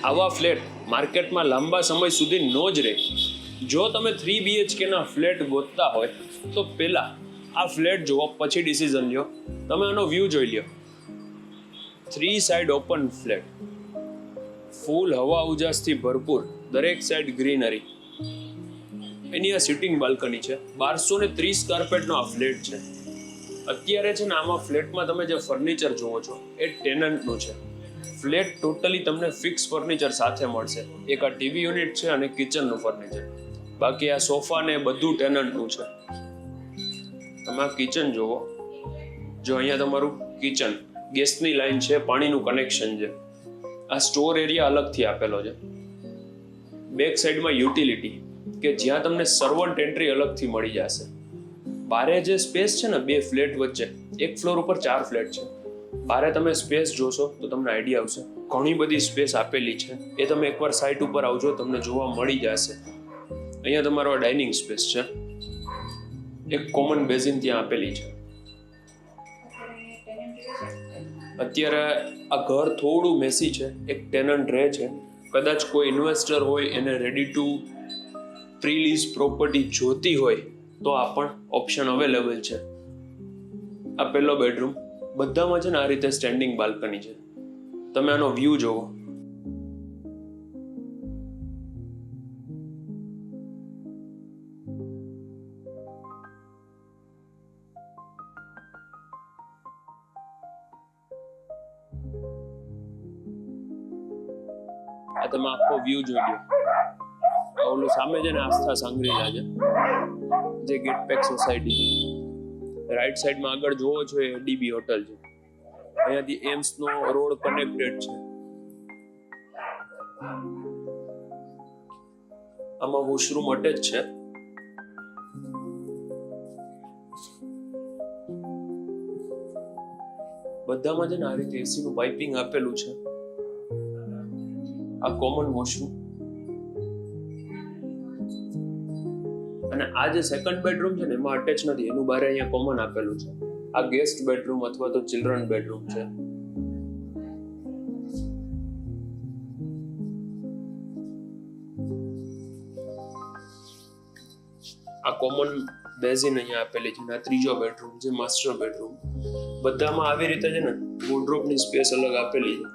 આવા ફ્લેટ માર્કેટમાં લાંબા સમય સુધી ન જ રહે. જો તમે 3 BHK ના ફ્લેટ ગોતતા હોય તો પહેલા આ ફ્લેટ જુઓ, પછી ડિસિઝન લ્યો. તમે આનો વ્યૂ જોઈ લ્યો. 3 સાઇડ ઓપન ફ્લેટ, ફૂલ હવા ઉજાસથી ભરપૂર, દરેક સાઈડ ગ્રીનરી. એની આ સિટિંગ બાલ્કની છે. 1230 કાર્પેટનો આ ફ્લેટ છે. અત્યારે છે ને આમાં ફ્લેટમાં તમે જે ફર્નિચર જોવો છો એ ટેનન્ટનું છે. ફ્લેટ ટોટલી તમને ફિક્સ ફર્નિચર સાથે મળશે. એક આ ટીવી યુનિટ છે અને કિચનનું ફર્નિચર. બાકી આ સોફા ને બધું ટેનન્ટનું છે. તમે આ કિચન જોવો, જો અહીંયા તમારું કિચન, ગેસની લાઈન છે, પાણીનું કનેક્શન છે. આ સ્ટોર એરિયા અલગથી આપેલો છે. બેક સાઈડમાં યુટિલિટી કે જ્યાં તમને સર્વન્ટ એન્ટ્રી અલગથી મળી જશે. બારે જે સ્પેસ છે ને 2 ફ્લેટ વચ્ચે, એક ફ્લોર ઉપર 4 ફ્લેટ છે. બારે તમે સ્પેસ જોશો તો તમને આઈડિયા આવશે. ઘણી બધી સ્પેસ આપેલી છે. એ તમે એકવાર સાઇટ ઉપર આવજો, તમને જોવા મળી જશે. અહીંયા તમારો ડાઇનિંગ સ્પેસ છે. એક કોમન બેઝિન ત્યાં આપેલી છે. અત્યારે આ ઘર થોડું મેસી છે. એક ટેનન્ટ રહે છે. કદાચ કોઈ ઇન્વેસ્ટર હોય એને ready to pre lease property જોતી હોય તો આ પણ ઓપ્શન અવેલેબલ છે. આ પહેલો બેડરૂમ. બધામાં છે ને આ રીતે સ્ટેન્ડિંગ બાલ્કની છે. તમે આનો વ્યૂ જોવો. આ તમે આખો વ્યૂ જોઈ લો. ઓલું સામે છે ને આસ્થા સાંગરીલા છે, જે ગેટ પેક સોસાયટી છે. રાઈટ સાઈડમાં આગળ જોવો છો એ ડીબી હોટલ છે. અહીંયાથી એમ્સ નો રોડ કનેક્ટેડ છે. આમાં વોશરૂમ અટેચ છે. બધામાં છે ને આ રીતે એસી નું પાઇપિંગ આપેલું છે. આ કોમન વોશરૂમ. અને આ જે સેકન્ડ બેડરૂમ છે ને એમાં અટેચ નથી, એનું બારે અહીંયા કોમન આપેલું છે. આ ગેસ્ટ બેડરૂમ અથવા તો ચિલ્ડ્રન બેડરૂમ છે. આ કોમન બેઝિન અહીંયા આપેલી છે. આ ત્રીજો બેડરૂમ છે, માસ્ટર બેડરૂમ. બધામાં આવી રીતે છે ને વોર્ડરોબની સ્પેસ અલગ આપેલી છે.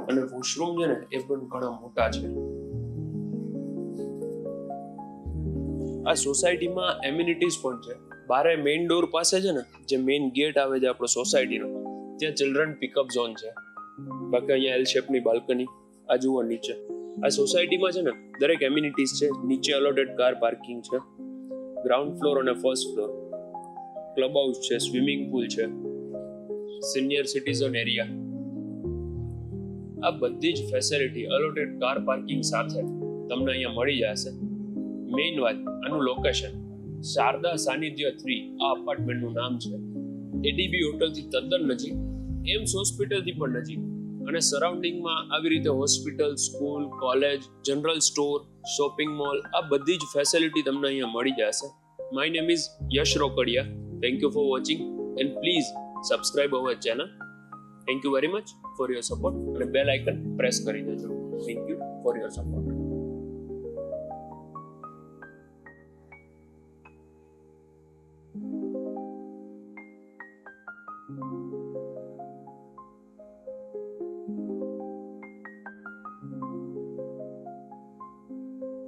અને વોશરૂમ છે ને એ પણ ઘણા મોટા છે. આ સોસાયટીમાં એમ્યુનિટીઝ પણ છે. બારે મેઇન ડોર પાસે છે ને જે મેઇન ગેટ આવે છે આપણો સોસાયટીનો, ત્યાં ચિલ્ડ્રન પિકઅપ ઝોન છે. બાકી અહીંયા એલ શેપની બાલ્કની. આ જુઓ નીચે. આ સોસાયટીમાં છે ને દરેક એમ્યુનિટીઝ છે. નીચે અલોટેડ કાર પાર્કિંગ છે. ગ્રાઉન્ડ ફ્લોર અને ફર્સ્ટ ફ્લોર. ક્લબ હાઉસ છે, સ્વિમિંગ પુલ છે, સિનિયર સિટીઝન એરિયા. આ બધી જ ફેસિલિટી અલોટેડ કાર પાર્કિંગ સાથે તમને અહીંયા મળી જશે. મેઇન વાત આનું લોકેશન. શારદા સાનિધ્ય 3 આ અપાર્ટમેન્ટનું નામ છે. એડીબી હોટલથી તદ્દન નજીક, એમ્સ હોસ્પિટલથી પણ નજીક. અને સરાઉન્ડિંગમાં આવી રીતે hospital, school, college, general store, shopping mall, આ બધી જ ફેસિલિટી તમને અહીંયા મળી જશે. My name is Yash Rokadiya. Thank you for watching and please subscribe our channel. Thank you very much for your support. અને બેલ આઇકન પ્રેસ કરી દેજો. Thank you for your support.